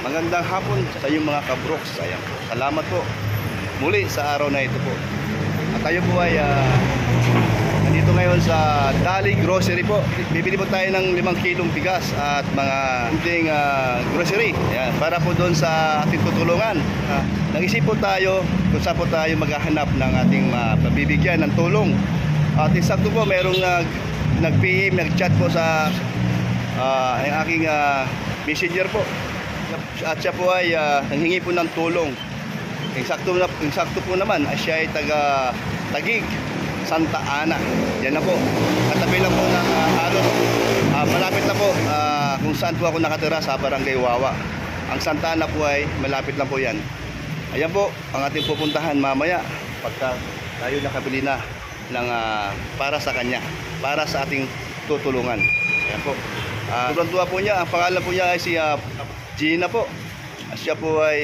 Magandang hapon sa inyong mga kabroks. Ayan po. Salamat po muli sa araw na ito po. At tayo po ay nandito ngayon sa Dali Grocery po. Bibili po tayo ng 5 kilong bigas at mga kunting grocery. Ayan, para po doon sa ating tutulungan. Nag-isip po tayo kung saan po tayo maghahanap ng ating mabibigyan ng tulong. At isang po merong nag-PM, nag-chat po sa ang aking messenger po. At siya po ay nanghingi po ng tulong. Eksakto po naman siya ay taga Taguig, Santa Ana. Yan na po. Katabi lang po ng halos malapit na po kung saan po ako nakatira sa Barangay Wawa. Ang Santa Ana po ay malapit lang po yan. Ayan po ang ating pupuntahan mamaya pagka tayo nakabili na ng para sa kanya, para sa ating tutulungan. Ayan po. Sobrang tuwa po niya. Ang pangalan po niya ay si Gina po. Siya po ay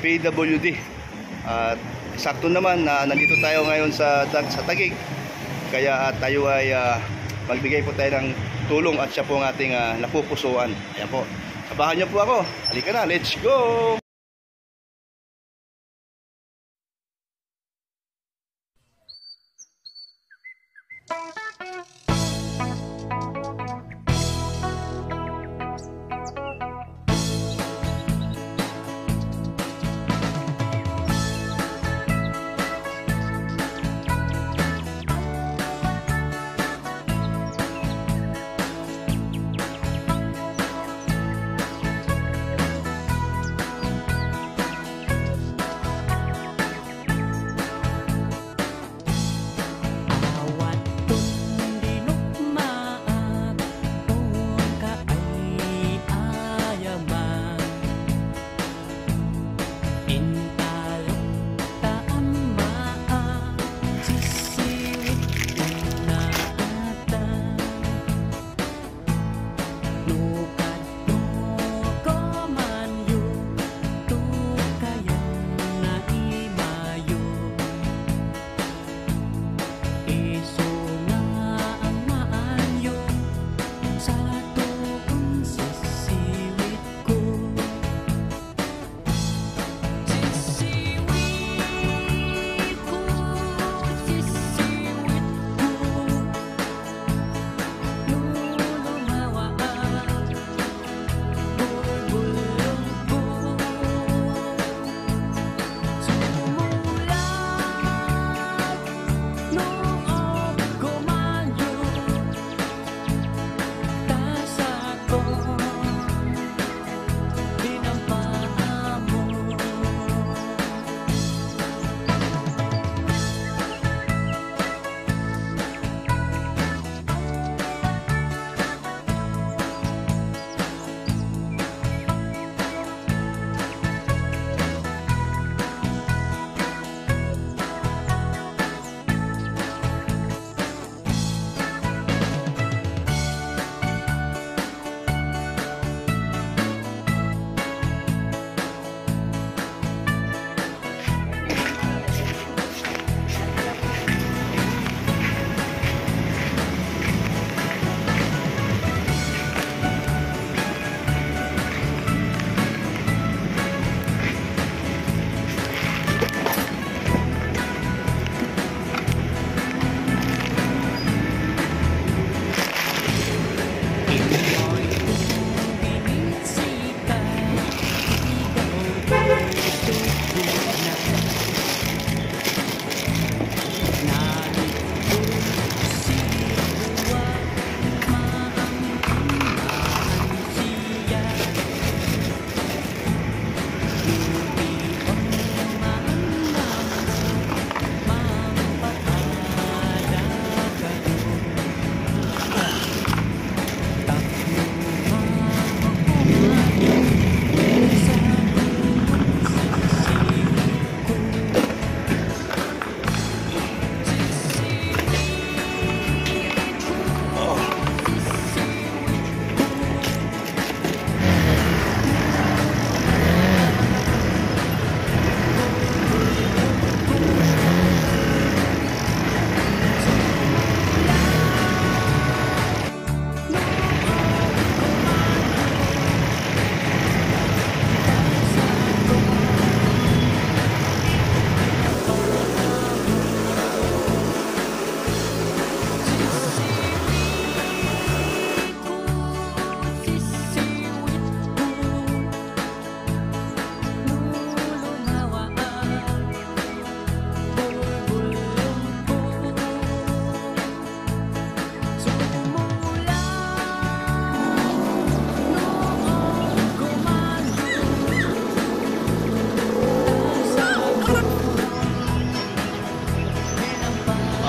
PWD. At sakto naman na nandito tayo ngayon sa Taguig. Kaya tayo ay magbigay po tayo ng tulong at siya po ang ating napupusuan. Ayan po. Sabahan niyo po ako. Halika na, let's go!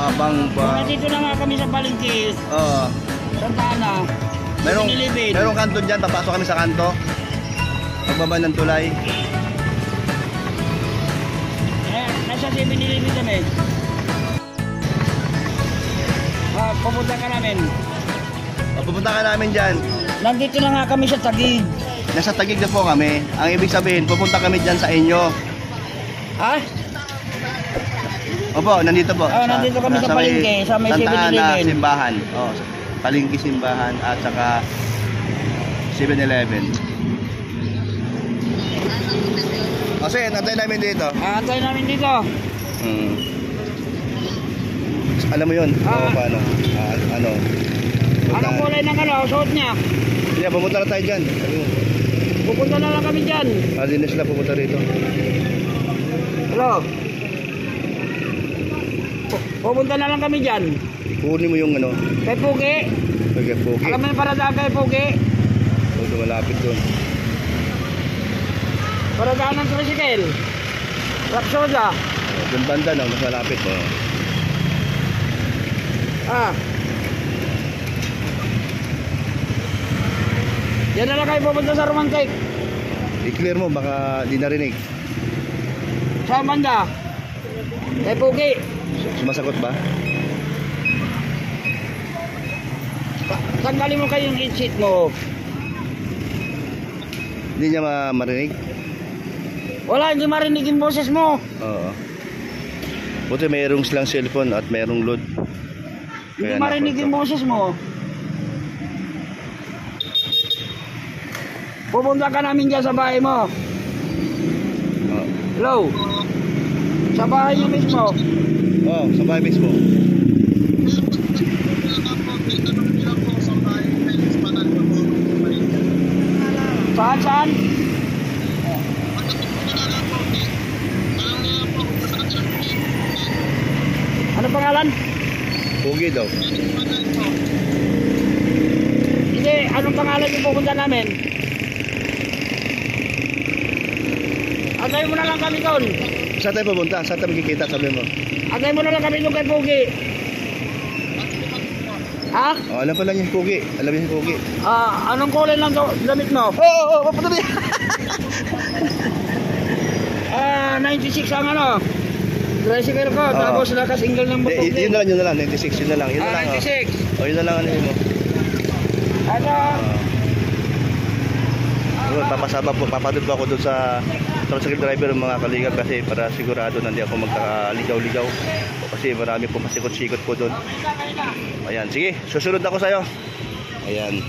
Abang ba? Nandito na nga kami sa palengke. Oo. Santa Ana. Merong kanto dyan, papasok kami sa kanto. Pagbaba ng tulay. Nasa 7-Eleven kami. Pupunta ka namin. Pupunta ka namin dyan. Nandito na nga kami sa Taguig. Nasa Taguig na po kami. Ang ibig sabihin, pupunta kami dyan sa inyo. Ha? Opo, nandito po. Nandito kami sa palengke, sa may Santa Ana 7-Eleven. simbahan. Palengke simbahan at saka 7-Eleven. Kasi nantay namin dito. Antay namin dito. Alam mo yun? Paano? Anong kulay ng suot niya? Yeah, pumunta na tayo dyan. Pupunta na lang kami dyan. Hindi sila pumunta rito. Hello? Pupunta na lang kami dyan. Kunin mo yung Kay Pugi. Kay Pugi. Alam mo yung paradaan kay Pugi? Ito malapit doon. Paradaan ng tricycle. Rapsoda. Doon banda mas malapit. Yan na lang kayo pupunta sa Romantic. I-clear mo, baka di narinig. Saan banda? Kay Pugi. Sumasagot ba? Tanggalin mo kayong headset mo. Hindi niya marinig? Wala, hindi marinig yung boses mo. Oo. Buti mayroong silang cellphone at mayroong load. Hindi marinig yung boses mo. Pupunta ka namin dyan sa bahay mo. Hello? Sa bahay niyo mismo. Sa bahay mismo. Saan? Ano pangalan? Pugi daw. Hindi, anong pangalan yung pupunta namin? Antay mo na lang kami doon. Saan tayo pupunta? Saan tayo magkikita? Sabi mo. Antay mo na lang kami doon kay Pugi. Ha? Alam pa lang yung Pugi. Alam yung Pugi. Anong kulay lang damit mo? Patuloy. 96 ang tricycle ko, tapos naka-single ng butog. Yun na lang, 96, yun na lang. 96. Yun na lang mo. Papadod ko ako doon sa tricycle driver ng mga kalingap kasi para sigurado na hindi ako magkakaligaw-ligaw. Kasi marami po masikot-sikot po doon. Ayan, sige, susunod ako sa'yo. Ayan.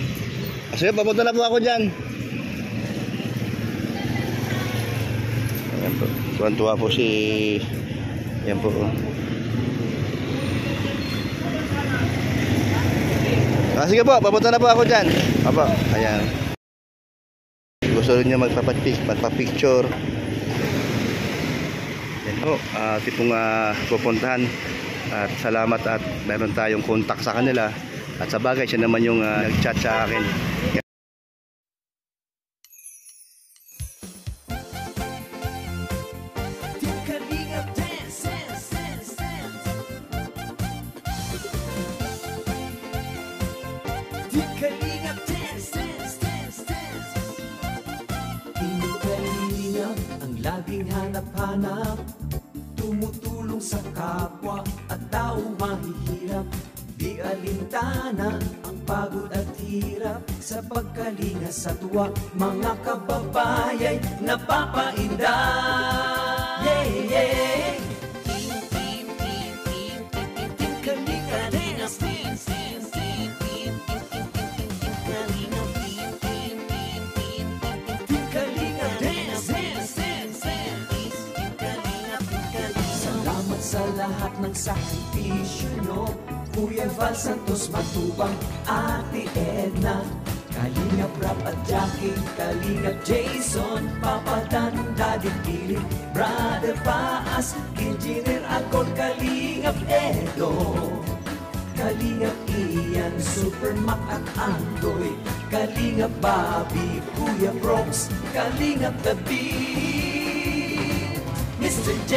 Kasi papunta na po ako dyan. Ayan po. Tuwan-tuwa po si... Ayan po. Sige po, papunta na po ako dyan. Apo, ayan. Gusto rin niya magpapicture. Ayan po, tipong pupuntahan. At salamat at meron tayong contact sa kanila. At sa bagay, siya naman yung nag-chat sa akin. Laging hanap-hanap, tumutulong sa kapwa at tao mahihirap. Di alintana ang pagod at hirap sa pagkalinga sa tuwa. Mga kababayay napapainda. Yeah, yeah. Sa lahat ng sakripisyo nyo, Kuya Val Santos Matubang, Ate Edna, Kalingap Rap at Jackie, Kalingap Jason, Papa Dan, Daddy Philip, Brother Paas, Engineer Alcon, Kalingap Edo, Kalingap Ian, Super Mac at Andoy, Kalingap Bobby, Kuya Brox, Kalingap David, Mr. J,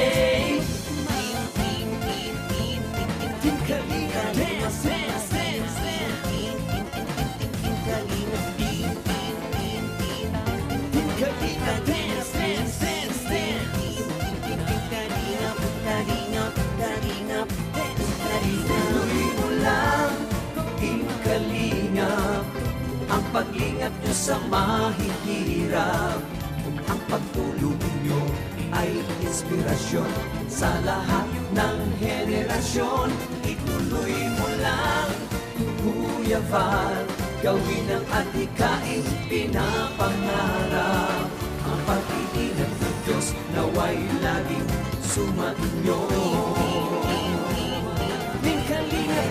paglingap nyo sa mahihirap. Ang pagtulong nyo ay inspirasyon sa lahat ng henerasyon. Ituloy mo lang, Kuya Val, gawin ang adhikain pinapangarap. Ang pag-iingat ng Diyos naway laging sumainyo.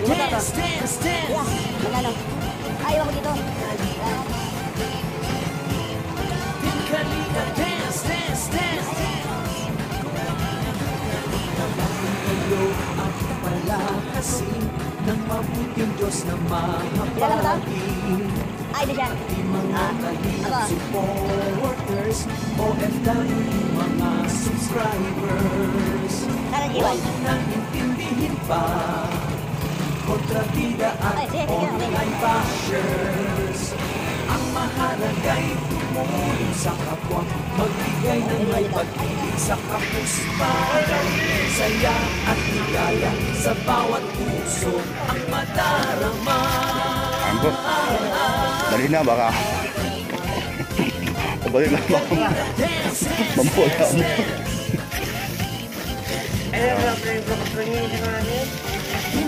Dance, dance, dance. Magkano? Ayaw ako dito. Kalinga, dance, dance, dance. Kabahin kayo at palakasin ng mabuting Diyos na mahabagi. Ay, di siya. Di mga kalingap supporters, OFW mga subscribers. Sana Huwag G1. nang intindihin pa kontrabida at Ay, sige, sige, online bashers. Ang mahalaga'y tumulong sa kapwa, magbigay ng may pag-ibig sa kapusparan. Saya at ligaya sa bawat puso ang madarama. Ambo. Dali na baka. Dali na baka. Mamula mo.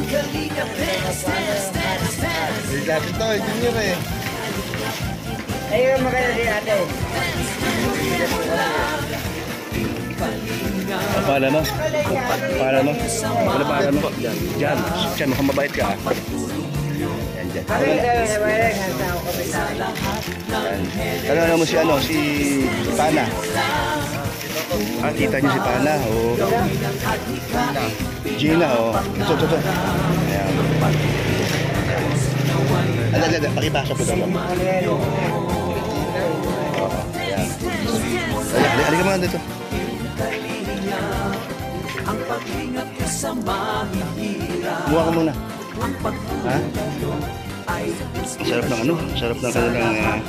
Kalinga, dance, dance, dance, dance. Lapit to, junior eh. Ayun, maganda si ate. Pangalan mo? Pangalan mo? Ano pangalan mo? Jan. Jan, mukhang mabait ka. Yan, Jan. Ano mo si ano? Si Pana. Ah, kita niyo si Pana. Oh. Gina, oh. Ito. Ayan. Ala, pakipasok ko daw. Oo, ayan. Halika mga dito. Ang pag-ingat ko sa mahihirap. Buha ka muna. Ha? Ay Ang sarap ng ano? Ang sarap ng kanilang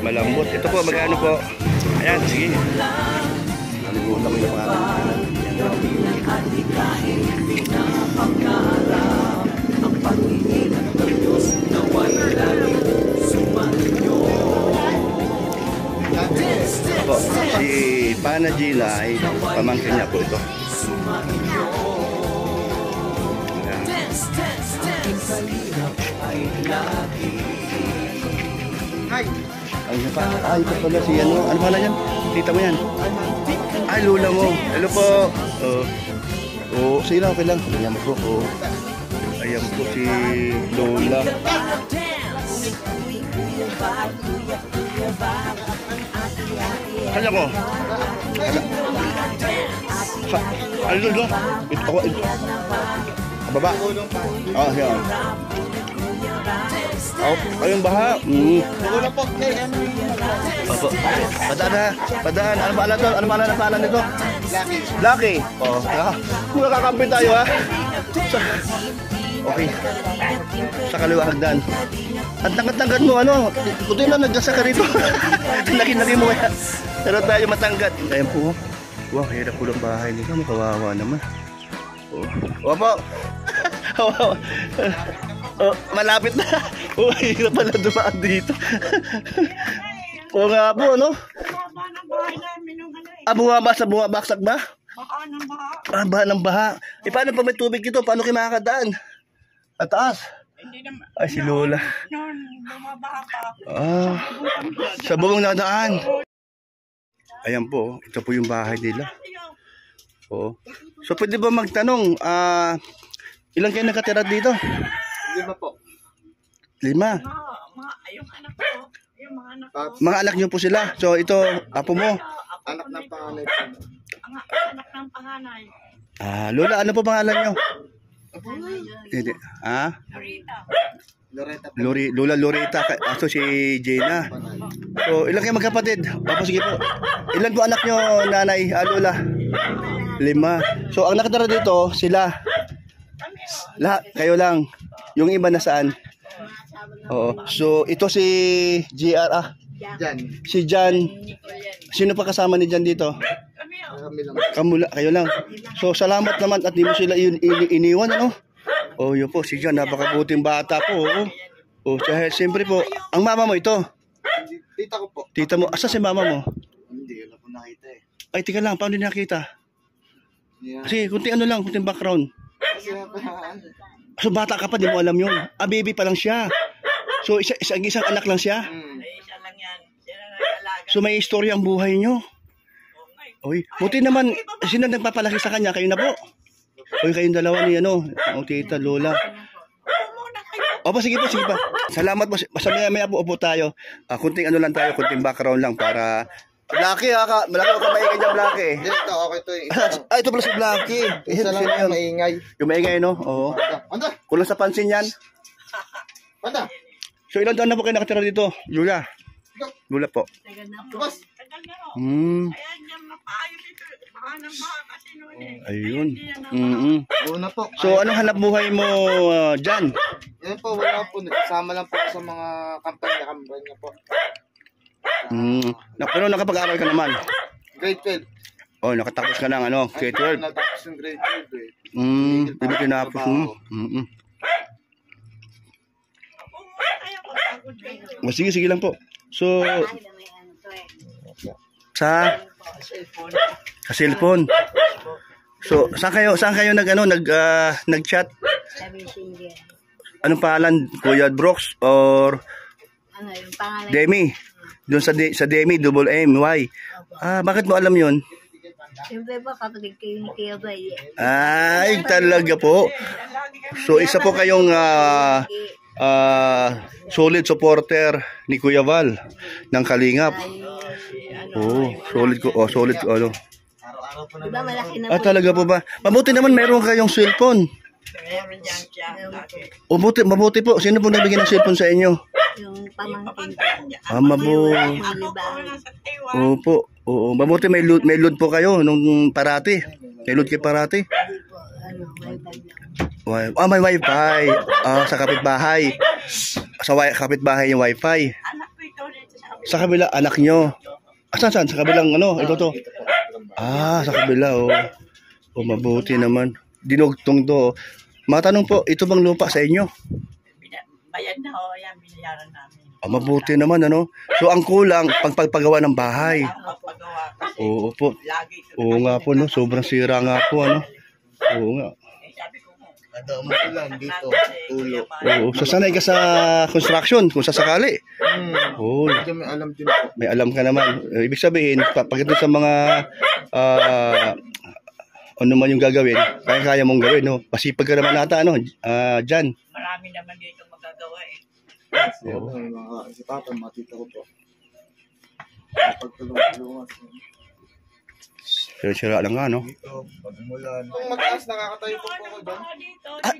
malambot. Ito po, magkano po? Ayan, sige. Naligutan ko yung pangalan. kahit pinapangarap. Ang pag-iingat ng Diyos naway lagi sumainyo. Opo, si Pana Gina ay pamangkin niya po ito. Sumainyo. Ayan. Dance, dance, dance. Ang kalingap ay lagi. Ay, ito pala si ano pala yan? Tita mo yan? Ay, lula mo. Hello po. Sige lang, okay lang. Ayan po. Ayan po si Lola. Kanya ko. Ano doon? Ito ako. Baba. Yan. Ayun baha. Wala po. Opo. Padaan. Ano ba ang pangalan nito? Lucky. Oh, magkakampin tayo ha. Okay. Sa kaliwa hagdan. Ang tanggat-tanggat mo ano? Kundi lang nagdasa ka rito. Laki-laki mo kaya. Pero tayo matanggat. Ayan po. Wow, hirap po ng bahay nito. Kawawa naman. Opo. Malapit na. Hirap pala dumaan dito. Oo nga po, ano? Bumabaksak ba? Baka ng baha. Baha ng baha. Paano pa may tubig dito? Paano kayo makakadaan? At taas? Hindi naman. Ay, si Lola. Noon, bumabaha pa. Sa bubong nadaan. Ayan po, ito po yung bahay nila. Oo. So, pwede ba magtanong, ilan kayo nakatira dito? 5 po. 5. Yung anak ko. Yung mga anak ko. Mga anak niyo po sila. So, ito, apo mo. Anak ng panganay po. Anak ng panganay. Lola, ano po pangalan niyo? Hindi. Lorita. Lola Lorita. So, si Gina. So, ilan kayo magkapatid? Opo, sige po. Ilan po anak niyo, nanay? Lola? 5. So, ang nakatira dito, sila. Lahat, kayo lang. Yung iba nasaan? Oo. So, ito si GR. Diyan. Si Jan. Sino pa kasama ni Jan dito? Kami lang. Kayo lang. So, salamat naman at di mo sila iniwan, ano? Oh, yun po. Si Jan, napakabuting bata po. Oh, dahil siyempre po, ang mama mo ito. Tita ko po. Tita mo, asa si mama mo? Hindi, wala po nakita eh. Ay, tika lang, paano din nakita? Yeah. Kasi, kunting ano lang, kunting background. Kasi So, bata ka pa, di mo alam yun. Ah, baby pa lang siya. So, isang anak lang siya. Ay, isa lang yan. Sila nag-alaga. So, may istorya ang buhay nyo. Oy, buti naman, sino nagpapalaki sa kanya? Kayo na po. Oy, kayong dalawa ni ano, ang tita, lola. Opo, sige po, sige pa. Salamat po. Basta maya po upo tayo. Kunting ano lang tayo, kunting background lang para... Blacky ha, malaki ko kamay ka dyan, Blacky. Hindi, ito, okay to eh. Ah, ito pala si Blacky. Isa lang yung maingay. Yung maingay, no? Oo. Anda! Kulang sa pansin yan. Anda! So, ilang taon na po kayo nakatira dito? Lula. Lula po. Tagal na po. Labas! Tagal na po. Hmm. Kaya dyan mapaayos ito. Baka nang baka kasi noon eh. Ayun. Hindi yan ang Una po. So, anong hanap buhay mo dyan? Yan po, wala po. Nagsama lang po ako sa mga kampanya po. Pero nakapag-aral ka naman. Grade 12. Oh, nakatapos ka ng ano, K-12. Natapos yung grade 12 eh. Di ba tinapos mo? Sige lang po. So, sa cellphone. So, saan kayo nag-chat? Anong pangalan? Kuya Brooks or Ano yung pangalan? Demi? Doon sa Demi, double M, Y. Bakit mo alam yun? Siyempre po, kapatid kayo ni Kuya Bay. Ay, talaga po. So, isa po kayong solid supporter ni Kuya Val ng Kalingap. Solid ko, ano. Diba malaki na po? Talaga po ba? Mabuti naman meron kayong cellphone. meron dyan siya. Mabuti po. Sino po nagbigay ng cellphone sa inyo? Yung pamangkin ko. Mabuti. Ako po nasa Taiwan. Opo. Oo, mabuti may load po kayo nung parati. May load kayo parati. Ano, wifi na. May wifi. Sa kapitbahay. Kapitbahay yung wifi. Anak ko ito dito Sa sa kabila, anak nyo. Saan? Sa kabilang ano? Ito. Sa kabila, mabuti naman. Dinugtong to. Matanong po, ito bang lupa sa inyo? bayad na ho, yan, binayaran namin. Mabuti naman, ano? So, ang kulang, pagpagawa ng bahay. Ang pagpagawa kasi Oo po. lagi ito. Oo nga po, no? Sobrang sira nga po, ano? Oo nga. Sabi ko mo. Nadama ko lang dito. Tulo. Oo. So, sanay ka sa construction, kung sasakali. Oo. Medyo may alam din po. May alam ka naman. Ibig sabihin, pagdating sa mga ano man yung gagawin, kaya mong gawin, no? Pasipag ka naman ata, ano? Dyan. Marami naman dito magagawa eh. Oo. Si Papa, matita ko po. Pagtulong-tulungan. Pero sira lang nga, no? Dito, pagmulan. Kung mataas, nakakatayo po po ako dyan.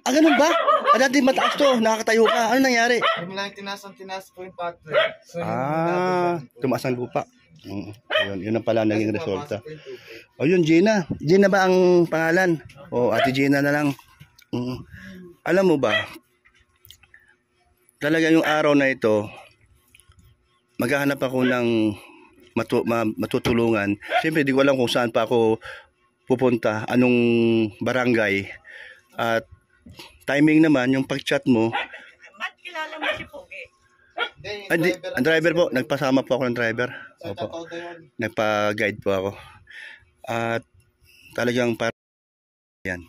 Ganun ba? Dati mataas to, nakakatayo ka. Ano nangyari? Yung lang tinas po yung pathway. So, Tumaas ang lupa. Yun ang pala naging resulta. Yun, Gina. Gina ba ang pangalan? Ate Gina na lang. Alam mo ba, talaga yung araw na ito, maghahanap ako ng matutulungan. Siyempre, di ko alam kung saan pa ako pupunta, anong barangay. At timing naman, yung pag-chat mo, Ba't kilala mo si Pogi? ang driver po, nagpasama po ako ng driver. Opo. Nagpa-guide po ako. At talagang para yan.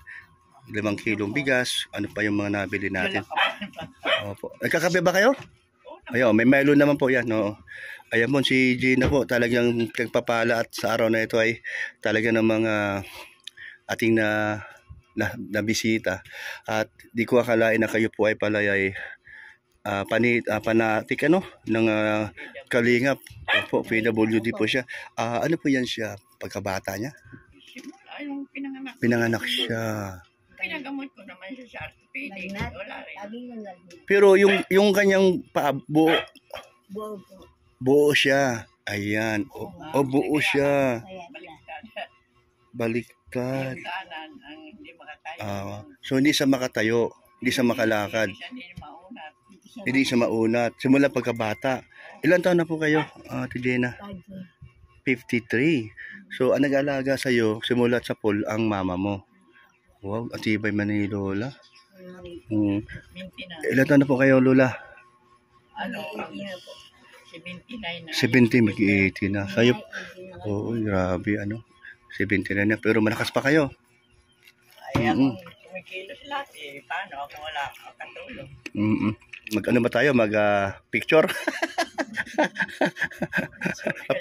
5 kilong bigas, ano pa yung mga nabili natin. Opo. Nagkakape ba kayo? Ayun, may Milo naman po yan. No? Ayan po, si Gina po, talagang nagpapala at sa araw na ito ay talagang ng mga ating na bisita. At di ko akalain na kayo po ay pala ay panatik ng Kalingap. Opo, PWD po siya. Ano po yan siya? Pagkabata niya? Yung pinanganak. Pinanganak siya. Pinagamot ko naman siya sa orthopedic. Wala rin. Sabi nga lang. Pero yung kanyang buo Buo po. buo siya. Ayan. Buo siya. Ayan na. Baliktad. Yung kanan ang hindi makatayo. So hindi siya makatayo. Hindi siya makalakad. Hindi maunat. Hindi siya maunat. Simula pagkabata. Ilan taon na po kayo, Ate Gina? 53. So, ang nag-alaga sa'yo, simulat sa pool, ang mama mo. Wow, atibay man ni Lola. Maintenance. Ilan taon na po kayo, Lola? Ano, Hindi na po. 79 na. 70, mag-80 na. Kayo, Hindi na po. oo, grabe, 70 na na. Pero malakas pa kayo. Ay, ako, kumikilos lahat eh. Paano ako wala katulong? Mag-ano ba tayo? Mag-picture?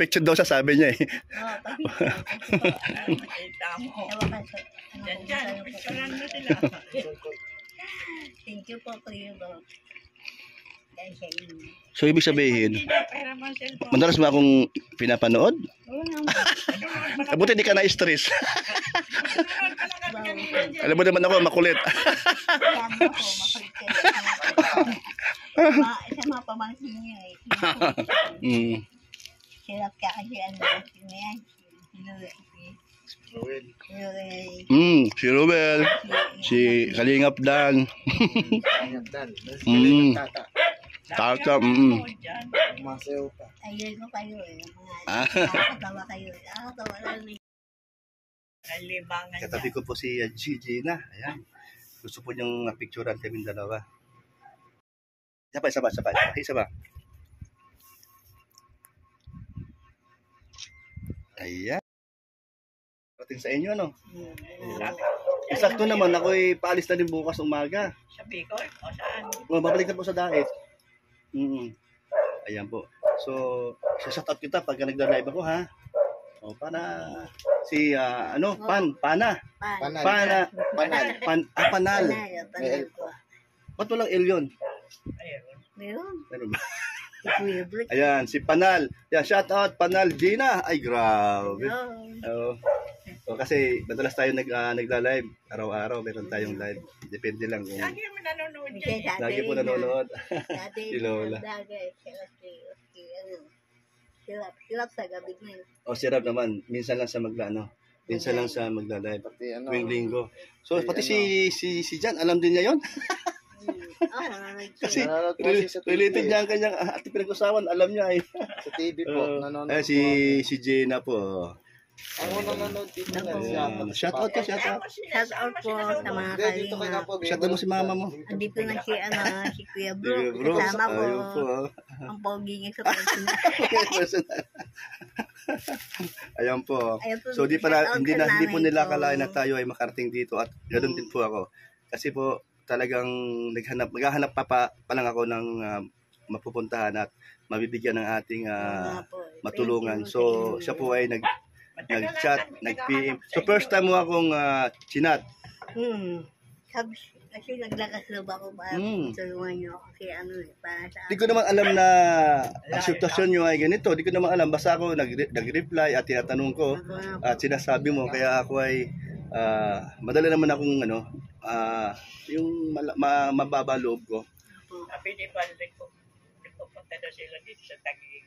Picture daw siya, sabi niya eh. Nakita mo. Diyan, picturean mo sila. Thank you po, Kuya Bob. Dahil sa inyo. So, ibig sabihin, Hindi na, pera mo ang cellphone. madalas mo akong pinapanood? Oo naman. Buti di ka na-stress. Wow. Alam mo naman ako, makulit. Kaya mo po, makulit kayo. Sa mga pamangkin niyo eh. Mm. Sirap ka kasi ano, sino yan? Si Ruel, si Kalingap Dan, Ayan, Dan. Mm. Tata. Tata, Diyan. Masayaw pa. Ayun ko kayo eh. Ah. Nakakatawa kayo. Nakakatawa lang eh. Nalibangan Katabi niya. ko po si Gigi na. Ayan. Gusto po niyang picturean kami dalawa. Isa pa. Ayan. Pating sa inyo, no? Eksakto naman, ako'y paalis na din bukas umaga. Sa Bicol o saan? Babalik na po sa daet. Ayan po. So, shoutout kita pagka nagda-live ako, ha? O, para si, Pana. Panal. Panal. Panal po. Ba't walang L yun? Ayun. Meron. Meron ba? Kuya Brick. Ayan, si Panal. Yeah, shoutout, Panal Gina. Ay, grabe. Hello. Kasi madalas tayo nagla-live. Araw-araw, meron tayong live. Depende lang kung Lagi mo nanonood Kasi dyan. dati lagi po nanonood. Dati Si Lola. Silap sa gabi na yun. O, si Rab naman, minsan lang sa minsan lang sa magla-live. Pati ano. Tuwing linggo. So, pati si Jan, alam din niya yon. Kasi Nanonood po siya sa TV. related niya ang kanyang ati pinag-usawan, alam niya eh. Sa TV po. Nanonood Ayan, po. si Jenna po. Ako nanonood dito. Shoutout ka, shoutout. Shout out po sa mga Hindi, dito kay kalinga. Kapo. Shoutout mo si mama mo. Andito na si Kuya Bro. Sige, bro. Kasama ko. Ayun po. Ang pogi niya sa personal. Ayan po. Ayun po, So shout out hindi sa po nanay nila ko. akalain na tayo ay makarating dito at ganoon din po ako. Kasi po talagang maghahanap pa lang ako ng mapupuntahan at mabibigyan ng ating Nga po. matulungan. Thank you So sa inyo. siya po ay nag-chat, nag-PM. So first time mo akong chinat. Kasi naglakas loob ako para tulungan niyo ako kasi para sa Di ko naman alam na ang sitwasyon nyo ay ganito. Di ko naman alam. Basta ako nag-reply at tinatanong ko at sinasabi mo. Kaya ako ay madali naman akong yung mababa loob ko. Sabi ni Balde ko, pupunta daw sila dito sa Taguig.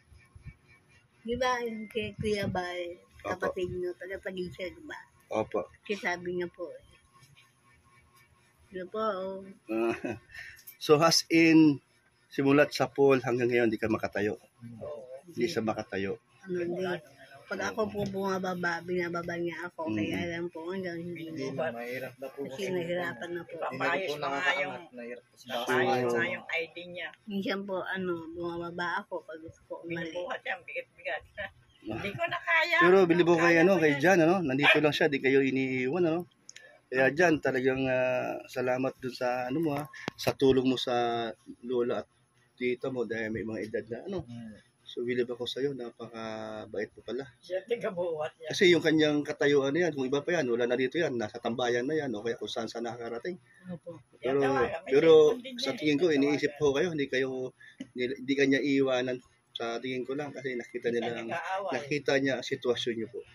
Di ba yung kay Kuya Bal, kapatid niyo, taga-Taguig siya, di ba? Opo. Kasi sabi niya po, yun po, So as in, simulat sa pool hanggang ngayon di ka makatayo. Hindi sa makatayo. hindi. Pag ako po bumababa, binababa niya ako, kaya lang po hanggang hindi Hindi na. na, mahirap na po. Kasi nahirapan na po. Hindi na Pamayos po pa nga yung, nakakaangat. Nahirap po sa pamayos nga yung ID niya. Minsan po, bumababa ako pag gusto ko umali. Binubuhat siya, bigat-bigat. Hindi ko na kaya. Pero bilibo kay kay Jan, nandito lang siya, di kayo iniiwan, Kaya Jan, talagang salamat dun sa sa tulong mo sa lola at tita mo dahil may mga edad na So bilib ako sa iyo, napakabait mo pala. Siya tigabuhat niya. Kasi yung kanyang katayuan na yan, kung iba pa yan, wala na dito yan, nasa tambayan na yan, o kaya kung saan saan nakakarating. Pero sa tingin ko, iniisip ko kayo, hindi kanya iiwanan. Sa tingin ko lang, kasi nakita niya ang sitwasyon niyo po.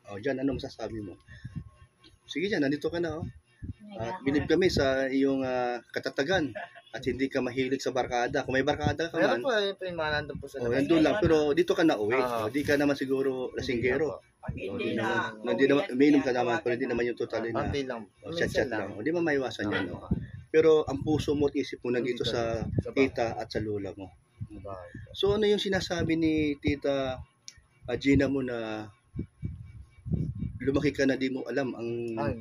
O Jan, ano masasabi mo? Sige Jan, nandito ka na, At bilib kami sa iyong katatagan at hindi ka mahilig sa barkada. Kung may barkada ka Meron man, po, ayun po yung mga nandun po sa nandun lang. Pero dito ka na uwi. Hindi ka naman siguro lasinggero. Pag hindi Hindi na, naman, umiinom ka naman, pero hindi naman yung totally na Konti lang. chat-chat lang. Hindi man maiwasan yan. Pero ang puso mo at isip mo nandito sa tita at sa lola mo. So ano yung sinasabi ni tita Gina mo na lumaki ka na di mo alam ang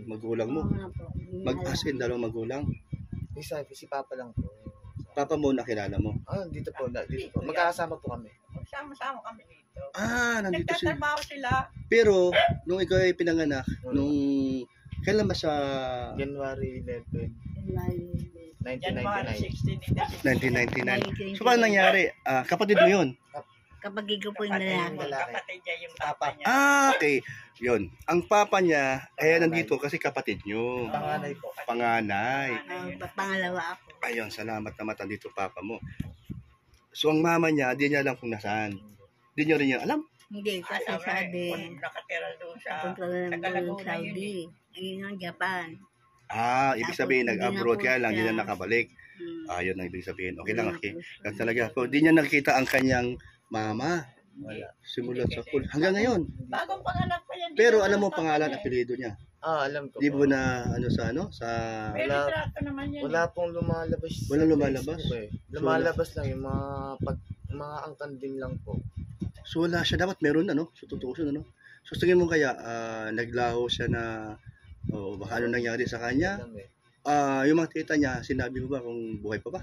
magulang mo? Mag-as in dalawang magulang? Isa, si Papa lang po. Papa mo nakilala mo? Dito po. Magkakasama po kami. Sama-sama kami dito. Nandito sila. Nagtatrabaho sila. Pero, nung ikaw ay pinanganak, nung, kailan ba sa January 11, January 1999. 16. 1999? So, paano nangyari? Kapatid mo yun? Kapag ikaw po yung lalaki. Kapatid niya yung papa niya. Okay. Yun. Ang papa niya, nandito kasi kapatid nyo. Panganay po. Panganay. Pangalawa ako. Ayun, salamat naman nandito papa mo. So, ang mama niya, di niya alam kung nasaan. Di niya rin niya alam. Hindi, kasi Alam sabi, kung nakatira doon sa punta na ng Tagalaguna yun Saudi. Ayun ang Japan. Ibig sabihin, Tapos, nag-abroad hindi na kaya po lang, hindi siya. na nakabalik. Hmm. Yun ang ibig sabihin. Okay lang, okay. Hindi na po siya. Yan talaga. So, di niya nakita ang kanyang mama. Wala. Simulat sa pool. Hanggang ngayon. Bagong panganak pa yan. Pero alam mo pangalan, apelido niya. Alam ko Di po. mo na, sa May Wala. litrato naman yan. Wala pong lumalabas. Walang lumalabas? So, lumalabas lang yung mga angkandin lang po. So, wala siya. Dapat meron, So, tutuusin, So, tingin mo kaya, naglaho siya na, baka ano nangyari sa kanya? Alam eh. Yung mga tita niya, sinabi mo ba kung buhay pa ba?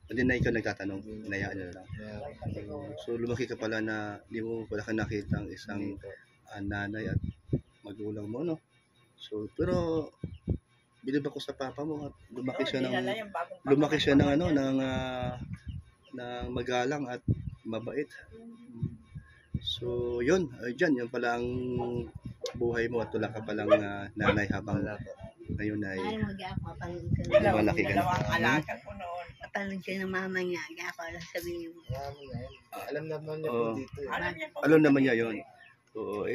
Hindi na ikaw nagtatanong, hinayaan niya na lang. So lumaki ka pala na di mo pala ka nakita ang isang nanay at magulang mo, no? So, pero bilib ako sa papa mo at lumaki siya ng magalang at mabait. So, yun, dyan, yun pala ang buhay mo at wala ka palang nanay habang Wala po. ngayon ay Ay, mag-ako. Malaki ka na. Dalawang alaga ko noon. Kapalad siya ng mama niya. Ako lang sabihin mo. Alam naman niya Oo. po dito eh. alam naman niya yun. Oo,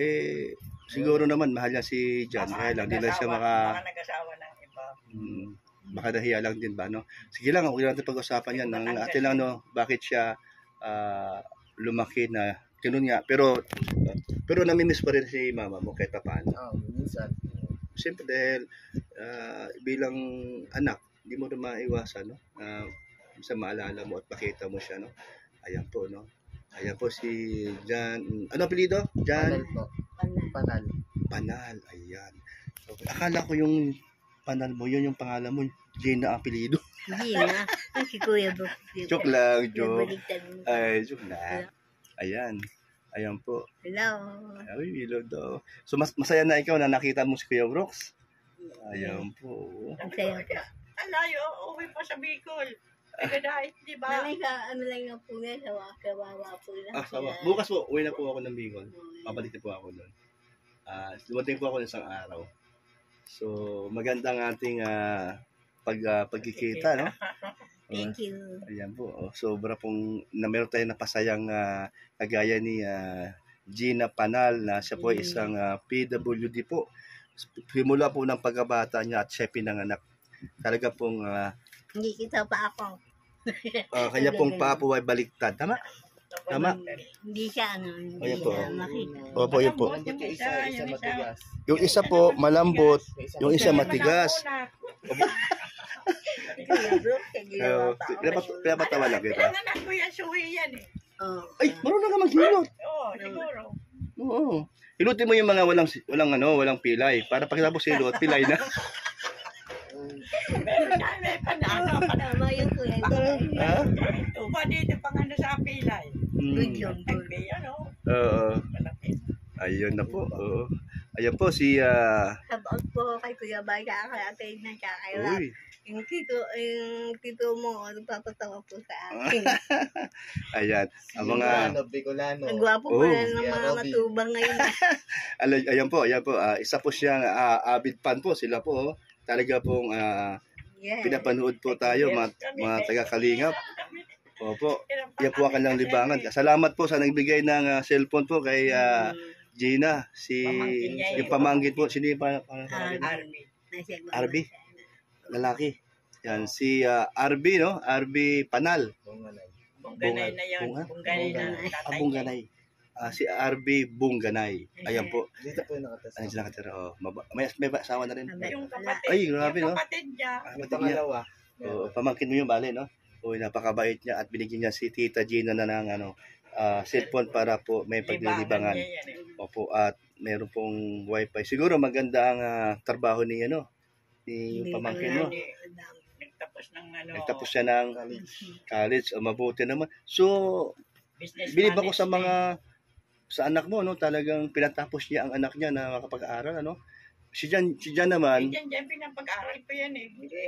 siguro naman mahal niya si John. Kaya lang, di lang siya Mga nag-asawa ng iba. baka nahiya lang din ba, no? Sige lang, huwag natin pag-usapan yan. Ang atin lang, no, bakit siya lumaki na ganun nga. Pero namimiss pa rin si mama mo kahit pa paano. Minsan. Siyempre dahil bilang anak, hindi mo na maiwasan, no? Sa maalala mo at makita mo siya, no? Ayan po, no? Ayan po si Jan. Ano apelido? Jan Panal po. Panal. Panal. Ayan. Okay. Akala ko yung Panal mo, yun yung pangalan mo. Jane na apelido. Hindi na. Ang si Kuya Book. Joke lang, joke. Baliktad mo. Ay, joke lang. Ayan. Ayan po. Hello. Ay, hello daw. So, masaya na ikaw na nakita mo si Kuya Brooks? Ayan po. Ang saya po. Ang layo, uwi pa sa Bicol. Tagadahit, di ba? Nanay ka, ano lang yung po nga, kawawa po lang. Sama. Bukas po, uwi na po ako ng Bicol. Pabalik na po ako doon. Dumating po ako ng isang araw. So, maganda ang ating pagkikita, no? Thank you. Ayan po. Sobra pong meron tayo napasayang kagaya ni Gina Panal na siya po ay isang PWD po. Simula po ng pagkabata niya at siya pinanganak. Talaga pong Hindi kita pa ako. kanya pong papo ay baliktad. Tama? Tama? Hindi siya, hindi Ayan po. siya makita. Opo, yun po. Yung Isa matigas. Yung isa po malambot, yung isa matigas. Kuya Brooke, ginawa pa ako. Pinapatawa lang kita. Ang anak ko yan, suwi yan eh. Oh. Ay, marunong ka maghilot. Oo, siguro. Oo. Hilutin mo yung mga walang pilay para pagkatapos hilot, pilay na. Meron na, may panalo. Tama yung Kuya Ha? Ito ba dito pang ano sa pilay? Good job. Nagbi, ano? Oo. Malapit. Ayun na po. Oo. Ayan po si Sabaot po kay Kuya Baga, kay Ate na siya, kay Rap. Uy. Yung tito mo, nagpapatawa po sa akin. Ayan. Ang mga Bicolano. Nagwapo Oh. pa lang ng Yeah, mga Robby. matubang ngayon. ayan po. Isa po siyang avid fan po sila po. Talaga pong Yeah. pinapanood po tayo mga taga-kalingap. Opo. Yan po ang kanilang libangan. Salamat po sa nagbigay ng cellphone po kay Gina, Pamangkin niya yung pamangkin po. Sino yung Army. RB? Lalaki. Yan, si RB, no? RB Panal. Bungganay na yun. Bunga? Bungganay na tatay. Bungganay. Si RB Bungganay. Ayan po. Dito po yung nakatas. Ano sila katira? May asawa na rin. Yung kapatid. Ay, grabe, yung no? kapatid niya. Yung pangalawa. Pamangkin mo yung bale, no? Uy, napakabait niya at binigyan niya si Tita Gina na ng cellphone para po may paglilibangan. Libangan niya yan eh. Opo, at meron pong wifi. Siguro maganda ang trabaho ni yung pamangkin mo. Nagtapos ng ano, Nagtapos siya ng college. Mabuti naman. So, business bilib ako sa management. sa anak mo, no? Talagang pinatapos niya ang anak niya na makapag-aral, ano? Si Jan naman, Diyan pinapag-aral pa yan eh. Hindi,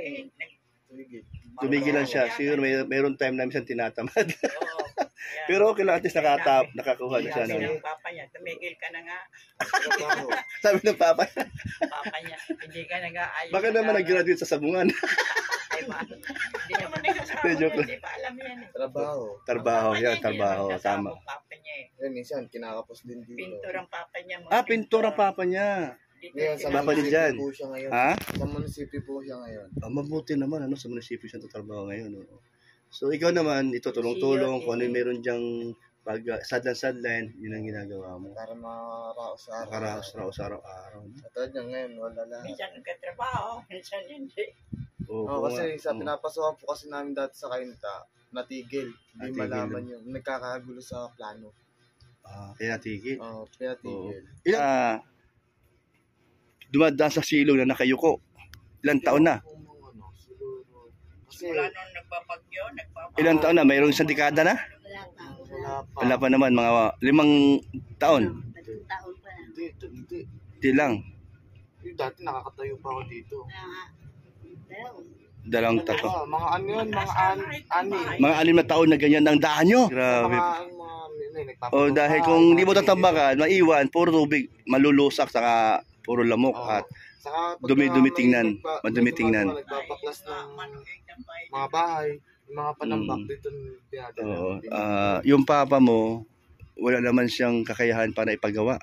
tumigil lang siya. Siguro mayroon time na minsan tinatamad. Oo. Yan. Pero okay lang, at least nakakuha na siya. Sabi No? ng papa niya, tumigil ka na nga. Sabi ng papa, Papa niya, hindi ka na nga ayos. baka naman nag-graduate sa sabungan. Ay, ba? Hindi naman nagsasabi. Joke lang. Hindi pa alam yan eh. Trabaho. Trabaho, Papa niya, yan, hindi trabaho. naman kasama Tama. ang Papa niya eh. Eh, minsan, kinakapos din dito. Pintor ang papa niya. Pintor ang papa niya. Dito Ngayon, sa sila- Papa ni Jan. munisipyo po siya ngayon. Ha? Sa munisipyo po siya ngayon. Mabuti naman, ano, sa munisipyo siya tatrabaho ngayon. No? So, ikaw naman, ito, tulong-tulong, kung ano yung meron dyang pag sadlan-sadlan, yun ang ginagawa mo. Para makaraos sa araw. Makaraos araw-araw. No? At niya ngayon, wala lang. Minsan nagkatrabaho, minsan hindi. Oo, kasi sa oo. pinapasukan po kasi namin dati sa Kainta, natigil. Hindi Natigil. malaman yun. Nagkakagulo sa plano. Kaya tigil. Oo, pinatigil. Dumadaan sa silong na nakayuko. Ilang taon na? Kasi Wala nung nagpapagyo, nagpapagyo. Ilang taon na? Mayroong isang dekada na? Wala pa. Wala pa naman, mga 5 taon. 3 taon pa lang. Hindi. Di lang. Dati nakakatayo pa ako dito. Dalawa. 2 taon. Mga ano yun, mga ani. Mga 6 na taon na ganyan ang daan nyo. Grabe. O dahil kung hindi mo tatambakan, maiwan, puro tubig, malulusak, saka puro lamok at dumi-dumi tingnan. Madumi tingnan. Nagbabaklas ng mga bahay, yung mga panambak dito pinadala. Oo. Yung papa mo, wala naman siyang kakayahan para ipagawa.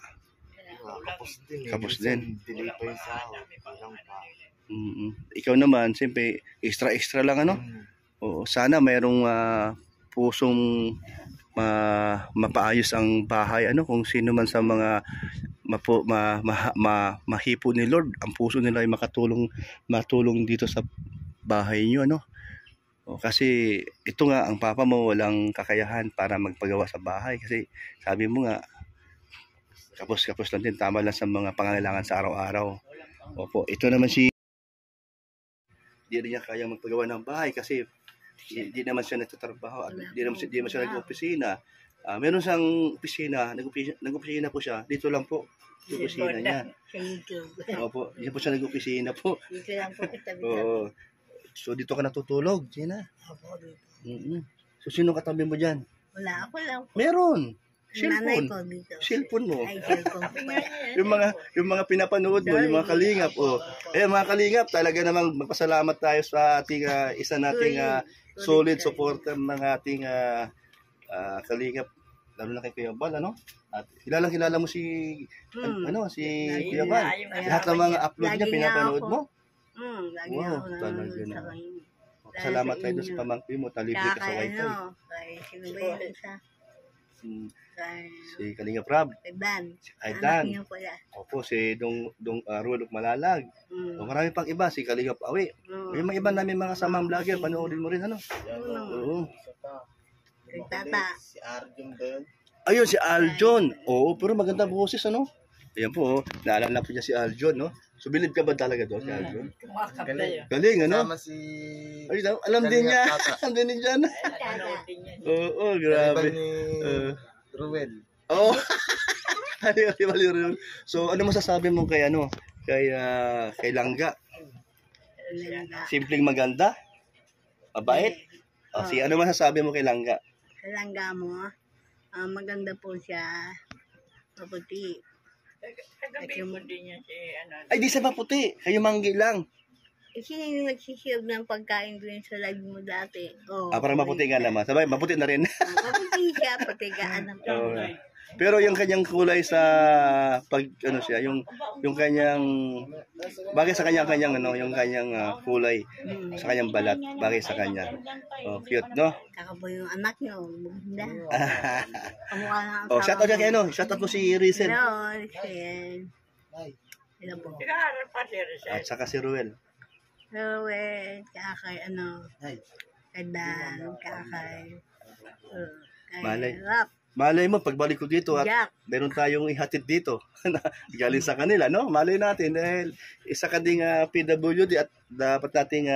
Kapos din. Kapos din. Delay pa yung sahod. Kulang pa. Ikaw naman, siyempre, extra lang, ano? Oo, sana mayroong pusong mapaayos ang bahay, ano, kung sino man sa mga mahipo ni Lord, ang puso nila ay matulong dito sa bahay niyo, ano. O, kasi ito nga, ang papa mo walang kakayahan para magpagawa sa bahay kasi sabi mo nga kapos lang din, tama lang sa mga pangangailangan sa araw-araw. Opo, ito naman si di rin niya kayang magpagawa ng bahay kasi di naman siya nagtatrabaho at di naman siya nag-opisina. Meron siyang opisina, nag-opisina po siya. Dito lang po, yung opisina niya. Sa YouTube. Opo, dito po siya nag-opisina po. Dito lang po katabi-tabi. Oo. So dito ka natutulog, Gina. Ako dito. So sino katabi mo diyan? Wala ako lang. Meron. Nanay Cellphone. ko dito. Cellphone mo. Ay, cellphone ko pala. Yung mga pinapanood mo, yung mga kalingap. Mga kalingap, talaga namang magpasalamat tayo sa ating isa nating solid supporter ng ating kalingap. Lalo na kay Kuya Bal, ano? At kilala mo si si Kuya Bal. Lahat ng mga upload niya pinapanood mo. Lagi Wow, ako talaga nanonood sa naman. kanya. Salamat tayo doon sa pamangkin mo, talibre ka sa Kaya wifi. kay sino ba yung isa? Kay Si Kalingap Rab, Dan. si Aidan. Anak niya pala. Opo, si Dong Ruelok Malalag. O marami pang iba, si Kalingap Awi. May mga iba namin mga kasamang vlogger, panoorin mo rin, ano? Oo. Kay Tata. Si Arjun din. Ayun, si Aljon. Oo, pero maganda boses, ano? Ayan po, naalala po niya si Aljon, no? So, bilib ka ba talaga doon, si Aljon? Kumakap na yun. Galing, ano? Sama si... Ay, alam din niya. Tata. Alam din niya. Nanonood din yan. Oo, Iba grabe. ni Ruel. Oo. So, ano masasabi mo kay, ano? Kay Langga? Simpleng maganda? Mabait? Si ano masasabi mo kay Langga? Kalangga mo, maganda po siya. Maputi. Kagabi mo din yan si ano. Ay, di sa maputi. Kayo manggi lang. Sino yung nagsisiyog ng pagkain ko yun sa live mo dati? Parang maputi nga naman. Sabay, maputi na rin. Maputi siya, patigaan ng Oo. Pero yung kanyang kulay sa pag ano siya, yung kanyang bagay sa kanyang ano, yung kanyang kulay sa kanyang balat, bagay sa kanya. Oh, cute, no? Saka po yung anak niyo, maganda. Kamukha na ang Shout out kay ano, shout out mo si Rizel Hello, Rizel. Hello po. Nag-aaral pa si Rizal. at saka si Ruel. Hello, kaya kay kay Dan, kaya kay Malay. Rap, Malay mo, pagbalik ko dito at Jack. meron tayong ihatid dito. Galing sa kanila, no? Malay natin dahil isa ka ding PWD at dapat nating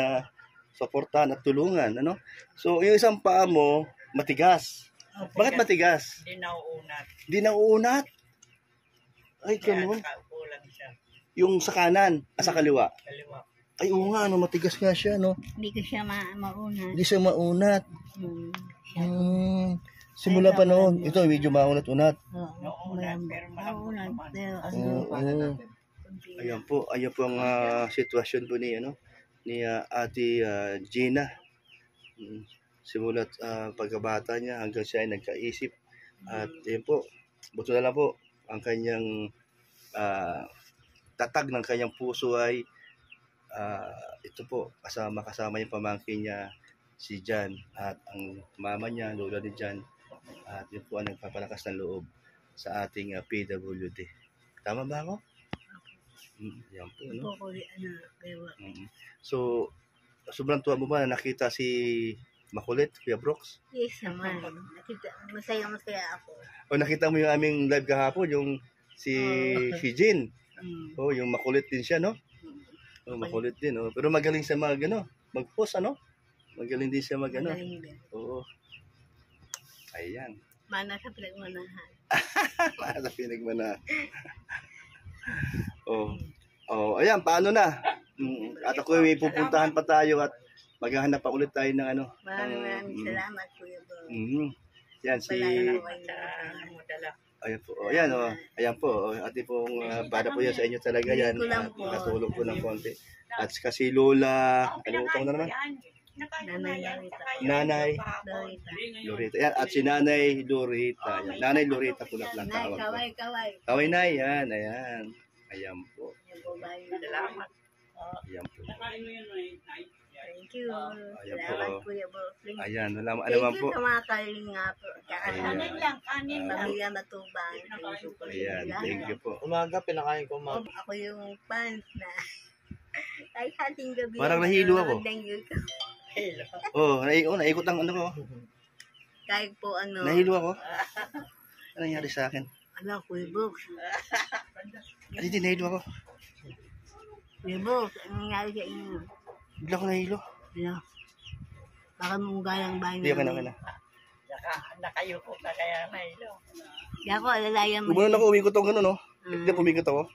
suportahan at tulungan, ano? So, yung isang paa mo, matigas. Opo, Bakit yan. matigas? Hindi nauunat. Di nauunat. Ay, Kaya ganun. nakaupo lang siya. Yung sa kanan, sa kaliwa. Kaliwa. Ay, oo nga, ano, matigas nga siya, no? Hindi ko siya mauna. Hindi siya maunat. Hmm. Simula pa noon. Ito, medyo maunat-unat. Nauunat, pero malambot naman. Pero Oo. Ayan po ang sitwasyon po ni Ate Gina. Simulat pagkabata niya hanggang siya ay nagkaisip. At yun po, buto na lang po ang kanyang tatag ng kanyang puso ay ito po, kasama yung pamangkin niya si Jan at ang mama niya, lola ni Jan. At yun po ang nagpapalakas ng loob sa ating PWD. Tama ba ako? Yan po, no? So, sobrang tuwa mo ba na nakita si Makulit, Kuya Brooks? Yes naman. Masaya ako. O nakita mo yung aming live kahapon, yung si Jin. Oh, yung makulit din siya, no? Oh, makulit din, oh. Pero magaling siya mag-post, ano? Magaling din siya Magaling din. Oo. Ayan. Mana sa pinagmanahan. Para sa pinagmana. Ayan, paano na? At ako may pupuntahan pa tayo at maghahanap pa ulit tayo ng ano. Maraming salamat, Kuya Bo. Yan, si... Ayan po. Ayan, ayan po. Ate pong, para po yan sa inyo talaga yan. At nakatulog po ng konti. At kasi Lola, kalimutan ko na naman. Nanay Lorita. Yan, at si Nanay Lorita. Yan. Nanay Lorita po lang tawag ko. Kaway. Kaway na yan. Ayan. Ayan po. Salamat. Ayan po. Thank you. Ayan po. Salamat, Kuya Bo. Ayan. Ano Thank man you po. sa mga kalinga po. Kanin lang. Pamilya Matubang. Ayan. Thank you po. Umaga, pinakain ko Ako yung fans na kahit ating gabi. Parang nahilo ako. Naikot ang ano ko. Kahit po ano. Nahilo ako. Ano nangyari sa akin? Ano, Kuya Brooks? Hindi, nahilo ako. Kuya Brooks, anong nangyari sa inyo? Bigla ko nahilo. Ano? Baka mong galang bahay Hindi, okay na. Nakayuko ka kaya mahilo. Hindi ako, alalayan mo. Gumunan ako, umikot ako gano'n, no? Hindi, pumikot ako.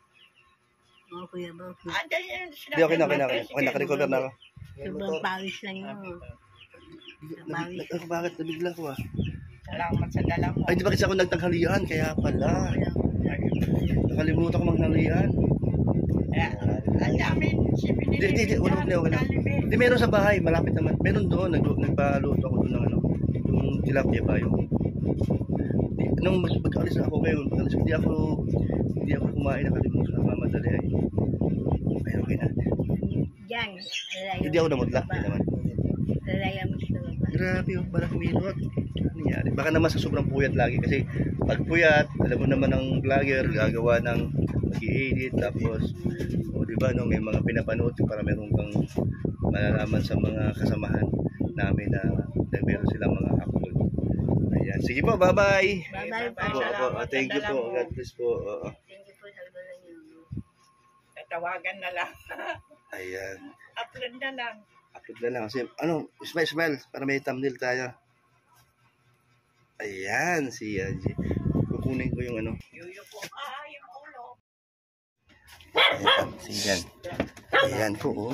Oo, Kuya Brooks. Hindi, okay na. Okay, nakarecover na ako. Sobrang pawis lang yun. Bakit nabigla ko, Salamat sa dala mo. Ay, di ba kasi ako nagtanghalian? Kaya pala. Nakalimutan ko manghalian. Ang dami. Hindi, wala. Hindi, meron sa bahay, malapit naman. Meron doon, nagpaluto ako doon ng ano, yung tilapia ba yung... Nung mag-alis ako ngayon, hindi ako kumain, nakalimutan na mamadali ay. Ay, okay na. Diyan, alalayan. Hindi ako namutla, hindi naman. Alalayan mo sa baba. Grabe yung parang minot. Ano nangyari? Baka naman sa sobrang puyat lagi kasi pag puyat, alam mo naman ng vlogger, gagawa ng mag-i-edit, tapos di ba, no, may mga pinapanood para meron kang malalaman sa mga kasamahan namin na meron silang mga upload. Ayan. Sige po, bye-bye. Bye-bye po. Thank you po. God bless po. Thank you po sa dala niyo. Tatawagan na lang. Ayan. Upload na lang. Upload na lang. Kasi, smile, para may thumbnail tayo. Ayan, si Angie. Kukunin ko yung ano. Yuyo po. Yung ulo. Ayan, si Jan. Ayan po,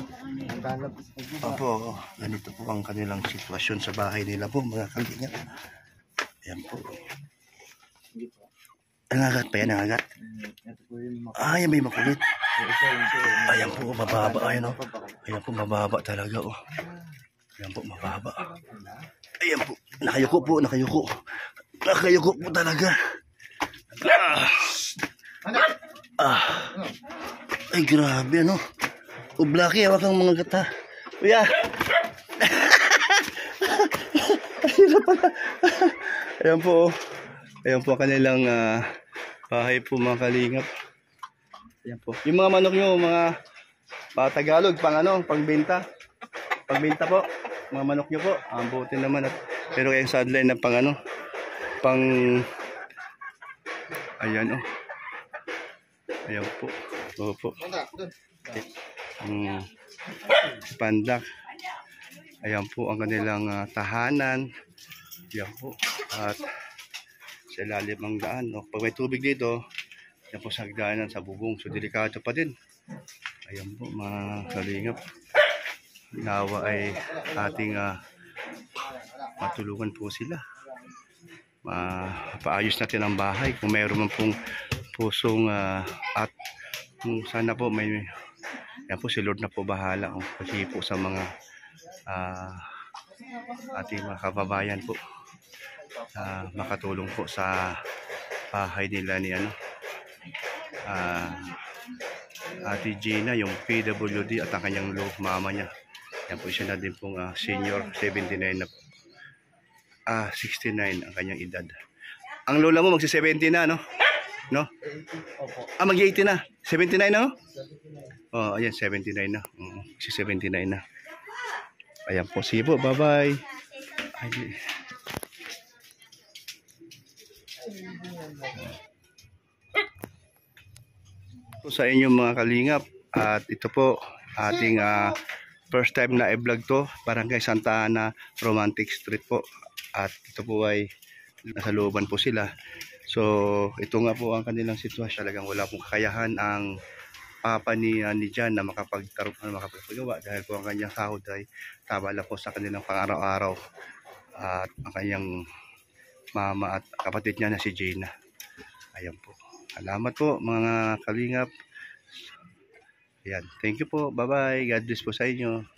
Opo, ganito po ang kanilang sitwasyon sa bahay nila po, mga kalinga. Ayan po. Nangagat pa yan, nangagat? Yan may makulit. Ayan po, mababa. Ayan po, mababa talaga, Ayan po, mababa. Ayan po, nakayuko po. Nakayuko po talaga. Ay, grabe, Blackie, hawak ang mga gata. Kuya! Ayun pala. Ayan po kanilang bahay po, mga kalingap. Ayan po. Yung mga manok nyo, mga Tagalog, pangbenta. Pagbenta po, mga manok nyo po. Ang buti naman. Pero kayong sideline na ayan, Ayan po. Opo. Pandak. Ayan po ang kanilang tahanan. Ayan po. At sa ilalim ang daan. No? Pag may tubig dito, yan po sa hagdanan, sa bubong. So, delikado pa din. Ayan po, mga kalingap. Nawa ay ating matulungan po sila. Paayos natin ang bahay. Kung mayroon man pong pusong at kung sana po may yan po si Lord na po bahala kung kasi po sa mga ating mga kababayan po makatulong po sa bahay nila ni Ate Gina, yung PWD at ang kanyang mama niya. Yan po siya na din pong senior, 79 na po. 69 ang kanyang edad. Ang lola mo magsi-70 na, no? No? Mag-80 na. 79 na, no? Oh, ayan, 79 na. Magsi-79 na. Ayan po, sibo. Bye-bye. Sa inyong mga kalingap, at ito po ating first time na i-vlog to, Barangay Santa Ana, Romantic Street po. At ito po ay nasa looban po sila. So ito nga po ang kanilang sitwasyon. Talagang wala pong kakayahan ang papa ni Jan na makapagpagawa dahil po ang kanyang sahod ay tama lang po sa kanilang pang-araw-araw. At ang kanyang mama at kapatid niya na si Gina. Ayan po. Salamat po mga kalingap. Ayan. Thank you po. Bye-bye. God bless po sa inyo.